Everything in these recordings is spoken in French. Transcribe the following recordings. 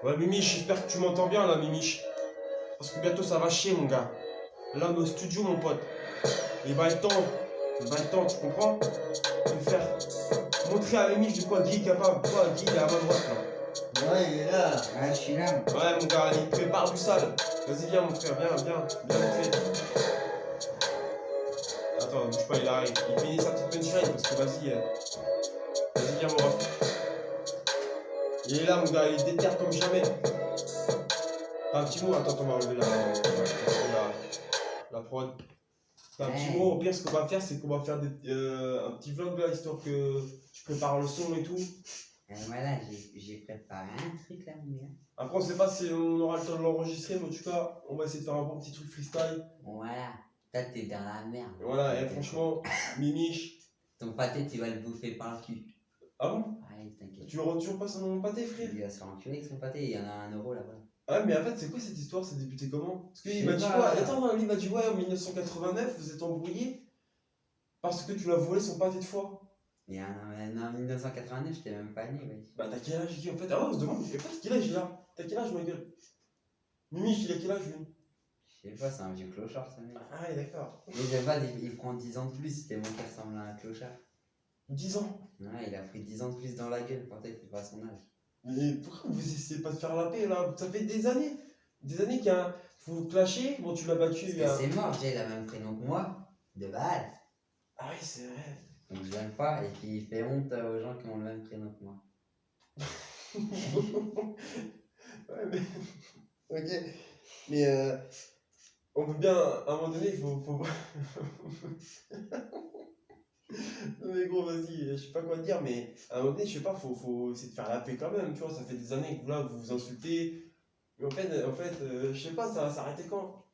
Ouais, Mimiche, j'espère que tu m'entends bien là, Mimiche. Parce que bientôt ça va chier, mon gars. Là, nos studios, mon pote. Il va être temps. Il va être temps, tu comprends? De faire montrer à Mimiche de quoi Guy est capable. Toi, Guy, il est à ma droite là. Ouais, il est là. Ouais, je suis là. Ouais, mon gars, il prépare du sale. Vas-y, viens, mon frère, viens vite fait. Attends, bouge pas, il arrive. Il finit sa petite punchline parce que vas-y, viens, mon ref. Il est là, mon gars, il est déter comme jamais. T'as un petit mot, attends, on va enlever la prod. T'as un petit mot, au pire, ce qu'on va faire, c'est qu'on va faire un petit vlog là, histoire que tu prépares le son et tout. Voilà, j'ai préparé un truc là, mon gars. Après, on sait pas si on aura le temps de l'enregistrer, mais en tout cas, on va essayer de faire un bon petit truc freestyle. Voilà. Toi, t'es dans la merde. Voilà, et franchement, Mimiche. Ton pâté, tu vas le bouffer par le cul. Ah bon? Allez, t'inquiète. Tu rends toujours pas son pâté, frère? Il va se faire enculer avec son pâté, il y en a 1 € là-bas. Ah, mais en fait, c'est quoi cette histoire? Ça a débuté comment? Parce qu'il Je m'a sais dit pas. quoi? Attends, non, lui, il m'a dit ouais, en 1989, vous êtes embrouillés parce que tu lui as volé son pâté de foie. Et en 1989, j'étais même pas né, ouais. Bah, t'as quel âge, Guy, en fait? Ah ouais, on se demande, en fait, quel âge il a? T'as quel âge, ma gueule? Mimiche, il a quel âge, lui? Je sais pas, c'est un vieux clochard, ça, mec. Ah ouais, d'accord. Mais de base, il prend 10 ans de plus, c'était moi qui ressemble à un clochard. 10 ans. Ouais, il a pris 10 ans de plus dans la gueule, pourtant il fait pas son âge. Mais pourquoi vous essayez pas de faire la paix, là? Ça fait des années qu'il y a Faut clasher. Bon, tu l'as battu. Parce que c'est mort, Jay, il a le même prénom que moi, de base. Ah oui, c'est vrai. Donc je l'aime pas, et puis il fait honte aux gens qui ont le même prénom que moi. Ouais, mais. Ok. Mais on peut bien. À un moment donné, il faut... Non, mais gros, vas-y, je sais pas quoi te dire, mais à un moment donné, je sais pas, faut essayer de faire la paix quand même, tu vois. Ça fait des années que là, vous vous insultez. Mais en fait, je sais pas, ça va s'arrêter quand?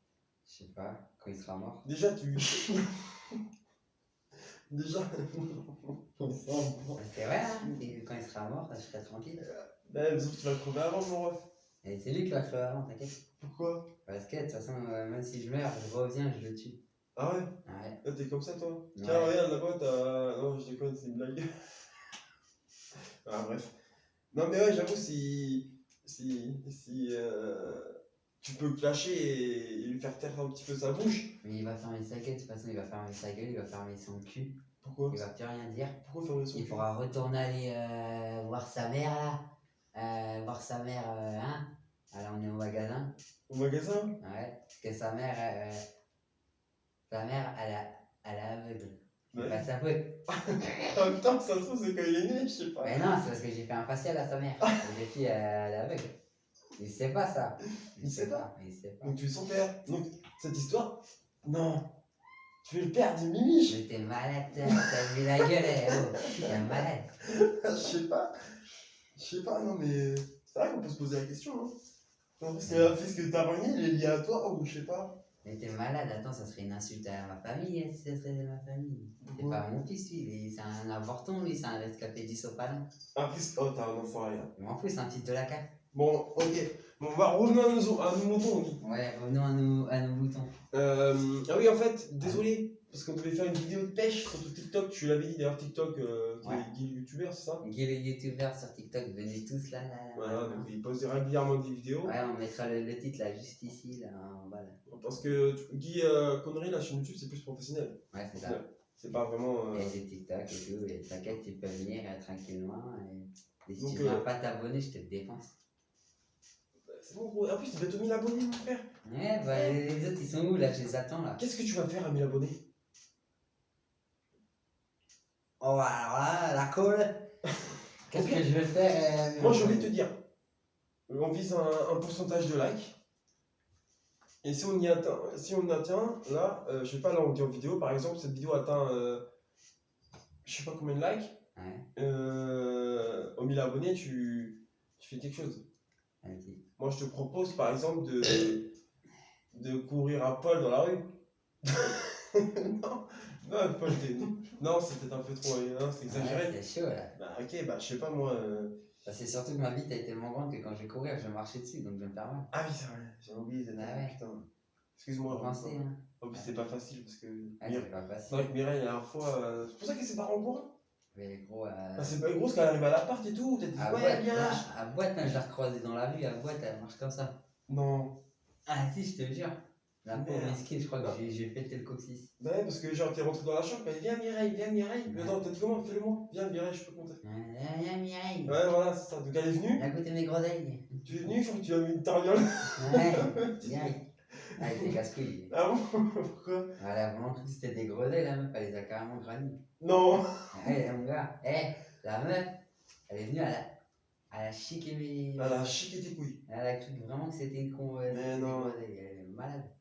Je sais pas, quand il sera mort. Déjà, tu. Déjà. On s'en fout. C'est vrai, hein, et quand il sera mort, je serai tranquille. Bah, sauf que tu vas crever avant, mon ref. Et c'est lui qui va crever avant, t'inquiète. Pourquoi? Parce que de toute façon, même si je meurs, je reviens, je le tue. Ah ouais? Ouais. Ah, t'es comme ça, toi? Ouais. Tiens, regarde là-bas, t'as. Non, je déconne, c'est une blague. Ah, bref. Non, mais ouais, j'avoue, si tu peux clasher et lui faire taire un petit peu sa bouche. Mais il va fermer sa gueule, de toute façon, il va fermer sa gueule, il va fermer son cul. Pourquoi? Il va plus rien dire. Pourquoi fermer son Il cul? pourra retourner aller voir sa mère là. Voir sa mère, hein. Alors on est au magasin. Au magasin? Ouais. Parce que sa mère, elle est aveugle. C'est Ouais. pas sa faute. En même temps, ça se trouve, c'est quand il est né, je sais pas. Mais non, c'est parce que j'ai fait un facial à sa mère. Et les filles, elle est aveugle. Il sait pas ça. Il sait pas. Il sait pas. Donc tu es son père. Donc, cette histoire. Non. Tu es le père de Mimiche. Mais t'es malade, t'as vu la gueule, oh. T'es malade. Je sais pas, non, mais. C'est vrai qu'on peut se poser la question, hein. Parce que ce que t'as renié, il est lié à toi, ou je sais pas. Mais t'es malade, attends, ça serait une insulte à ma famille, hein, si ça serait de ma famille. C'est pas mon fils, lui, c'est un avorton, lui, c'est un rescapé du sopalin. Après, oh, t'as un enfoiré, là. Mais en plus, c'est un fils de la carte. Bon, ok. Bon, on va revenir à nos moutons, Guy. Ouais, revenons à nos boutons. Ah oui, en fait, désolé, parce qu'on devait faire une vidéo de pêche sur ton TikTok. Tu l'avais dit d'ailleurs, TikTok, qui Ouais. est Guy le youtubeur, c'est ça? Guy le youtubeur sur TikTok, venez tous là. Voilà, donc il poste régulièrement des vidéos. Ouais, on mettra le titre là, juste ici, là, en bas là. Parce que Guy Connery, la chaîne YouTube, c'est plus professionnel. Ouais, c'est ça. C'est pas vraiment. Il y a des TikTok et tout, et t'inquiète, tu peux venir tranquillement. Et si Donc, tu ne veux pas t'abonner, je te défonce. C'est bon, gros. En plus, t'as bientôt 1000 abonnés, mon frère. Ouais, bah les autres ils sont où là? Je les attends là. Qu'est-ce que tu vas faire à 1000 abonnés? Oh, alors là, la colle. Qu'est-ce que je vais faire? Moi, j'ai envie de te dire, on vise un pourcentage de likes. Et si on atteint, là, je sais pas, là, on dit en vidéo, par exemple, cette vidéo atteint, je sais pas combien de likes. Ouais. Aux 1000 abonnés, tu fais quelque chose. Vas-y. Moi, je te propose, par exemple, de courir à Paul dans la rue. Non, Paul, non, c'est peut-être un peu trop, hein, c'est exagéré. Ouais, c'est chaud là. Bah, ok, bah, je sais pas, moi. Bah, c'est surtout que ma bite a été tellement grande que quand je vais courir, je vais marcher dessus, donc je vais me faire mal. Ah oui, c'est vrai, j'ai oublié cette Ah ouais. putain. Excuse-moi. Faut penser, hein. En plus, c'est pas facile parce que. Ouais, c'est pas C'est facile. vrai que Mireille, la dernière fois. C'est pour ça qu'elle s'est barrée en courant. Mais gros, Ah, c'est pas gros, quand elle arrive à l'appart et tout, t'as dit à ouais, boîte, viens. à boîte, hein, je l'ai recroisée dans la rue, à boîte, elle marche comme ça. Non. Ah si, je te jure. La pauvre Merde. mesquine, je crois que Non. j'ai pété le coccyx. Bah ouais, parce que genre t'es rentré dans la chambre, elle dit viens Mireille, viens Mireille. Ouais. Attends, t'as dit comment? Fais-le-moi. Viens Mireille, je peux compter. Viens, Mireille. Ouais, voilà, c'est ça. Donc elle est venue. Viens goûter mes groseilles. Tu es venu, je crois que tu as mis une tarniole. Ouais, viens. Ah, elle était casse-couille. Ah bon? Pourquoi? Elle a vraiment cru que c'était des groseilles, la meuf, elle les a carrément granies. Non. Ouais, mon gars, la meuf, elle est venue, elle a chiqué mes. Elle a chiqué tes couilles. Elle a cru vraiment que c'était une con. Mais C'était non. des groseilles, elle est malade.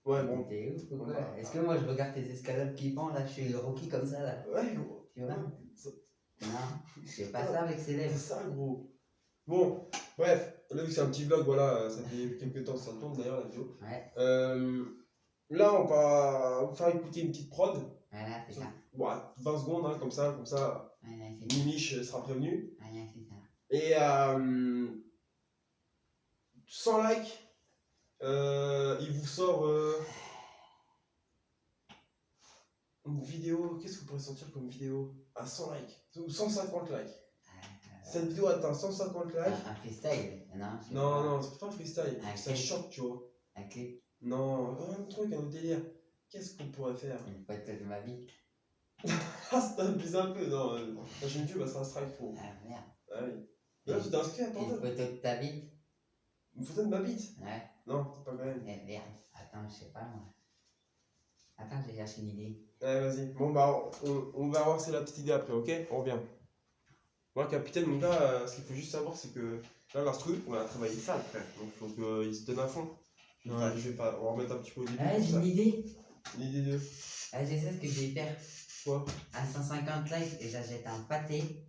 Ouais, bon. T'es ouf ou Bon, quoi? bah, Est-ce que moi je regarde tes escalades qui pendent là, je suis le Rocky comme ça là? Ouais, gros. Tu vois? Ouais, ça- Non, je fais pas ça avec ses C'est lèvres. ça, gros. Bon, bref. Là, vu que c'est un petit vlog, voilà, ça fait quelques temps que ça tourne d'ailleurs la vidéo. Ouais, Là, on va vous faire écouter une petite prod. voilà, c'est ça. Bon, 20 secondes, hein, comme ça, Voilà, c'est ça. Mimiche sera prévenu. Voilà, c'est ça. Et 100 likes, il vous sort une vidéo. Qu'est-ce que vous pourrez sortir comme vidéo? À 100 likes ou 150 likes. Cette vidéo atteint 150 likes. Un freestyle? Non, je sais Non, pas. non, c'est pas un freestyle. Un C'est un clip. short, tu vois. Un clip, Non, un truc, un autre délire. Qu'est-ce qu'on pourrait faire? une photo de ma vie. Ah, ça t'abuse un peu, non. La chaîne YouTube, elle sera strike, faut. Ah merde. Ah oui. Là, tu t'es inscrit à Une Pornhub. photo de ta bite? Une photo de ma bite? Ouais. Non, c'est pas quand même. Eh merde. Attends, je sais pas moi. Attends, j'ai cherché une idée. Ouais, vas-y. Bon, bah, on va voir c'est la petite idée après, ok? On revient. Moi, capitaine, mon gars, ce qu'il faut juste savoir, c'est que là, l'instru, on a travaillé ça, frère. Donc, il faut qu'il se donne à fond. Ouais. Je vais pas, on va remettre un petit peu au début. Ah, comme j'ai ça. une idée. L'idée de Ah, je sais ce que je vais faire. quoi? À 150 likes, et j'achète un pâté.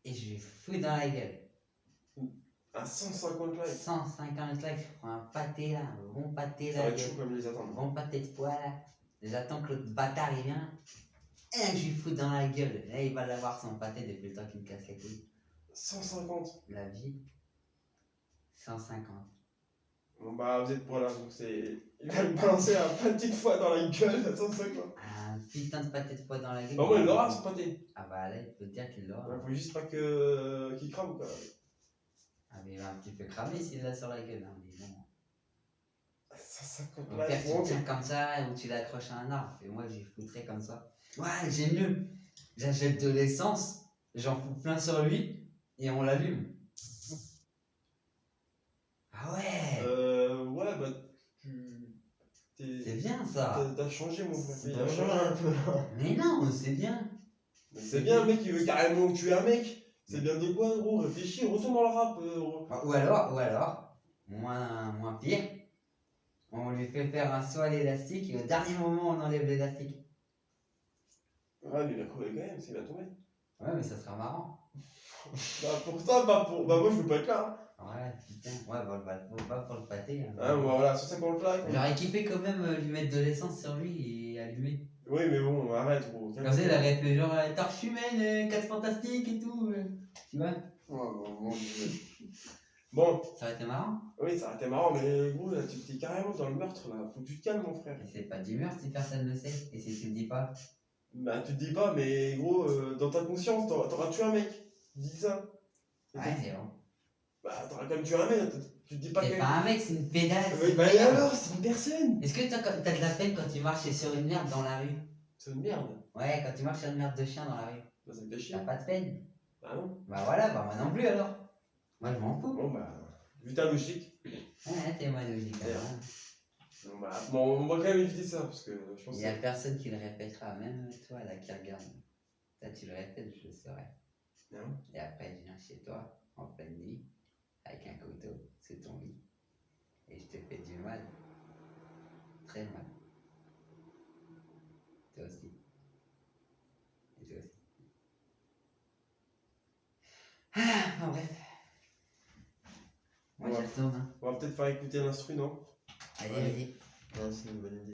Et je lui fous dans la gueule. À 150 likes. 150 likes, je prends un pâté là, un bon pâté Ça va là. être chaud comme les attendre. Bon pâté de pois là. J'attends que l'autre bâtard il vient. Et je lui fous dans la gueule. Là, il va l'avoir son pâté depuis le temps qu'il me casse les couilles. 150. La vie. 150. Bon, bah, vous êtes pour là, donc c'est. Il va lui balancer un pâté de foie dans la gueule à 150. Un putain de pâté de pois dans la gueule. Bah, moi, il l'aura son pâté. Ah bah là, il peut te dire qu'il l'aura. Il faut juste pas que qu'il crame quoi. Ah mais il va un petit peu cramer s'il l'a sur la gueule. Hein, mais bon. 150 Au pire, tu likes. tiens comme ça ou tu l'accroches à un arbre. Et moi, j'y foutrais comme ça. Ouais, j'ai mieux. J'achète de l'essence, j'en fous plein sur lui et on l'allume. Ah ouais, Ouais, bah, c'est bien ça. T'as changé mon frère. C'est Il a pas changé mal. un peu là. Mais non, c'est bien. C'est bien, le mec, il veut carrément tuer un mec. C'est bien de quoi, gros? Réfléchis, retourne dans le rap. Ou alors, moins pire, on lui fait faire un saut à l'élastique et au dernier moment, on enlève l'élastique. Ouais, mais il a crevé quand même, c'est bien tombé. Ouais, mais ça sera marrant. Bah, pour toi, pas pour. Bah, moi, je veux pas être là. Ouais, putain. Ouais, va pour le pâté. Hein. Hein, bah, voilà, 150 likes. J'aurais kiffé quand même lui mettre de l'essence sur lui et allumer. Oui, mais bon, arrête, gros. Comme ça, il aurait fait genre torche humaine, 4 fantastiques et tout. Tu vois? Mon Dieu. Bon, Ça aurait été marrant. oui, ça aurait été marrant, mais gros, là, tu es carrément dans le meurtre, là. Faut que tu te calmes, mon frère. Et c'est pas d'humeur si personne ne le sait. Et si tu le dis pas. Bah, tu te dis pas, mais gros, dans ta conscience, t'auras tué un mec. Dis ça. Ouais, c'est bon. Bah, t'auras quand même tué un mec, tu te dis pas C'est que. pas un mec, c'est une pédale. Oui, c'est une bah, et merde. alors, c'est une personne. Est-ce que t'as de la peine quand tu marches sur une merde dans la rue? C'est une merde. Ouais, quand tu marches sur une merde de chien dans la rue. Bah, ça me fait chier. T'as pas de peine? Bah, non. Bah voilà, bah moi non plus alors. Moi je m'en fous. Bon, bah, vu ta logique. Ouais, t'es moi logique. Merde. Hein. Bon, on va quand même éviter ça, parce que je pense Il y a personne qui le répétera, même toi là qui regarde. Ça tu le répètes, je le saurai. Non. Et après je viens chez toi, en pleine nuit, avec un couteau sous ton lit. Et je te fais du mal. Très mal. Toi aussi. Et toi aussi. Ah, bon, bref. Moi Ouais. j'y retourne. Hein. On va peut-être faire écouter l'instru, non? Allez, Ouais. vas-y. Non, c'est une bonne idée.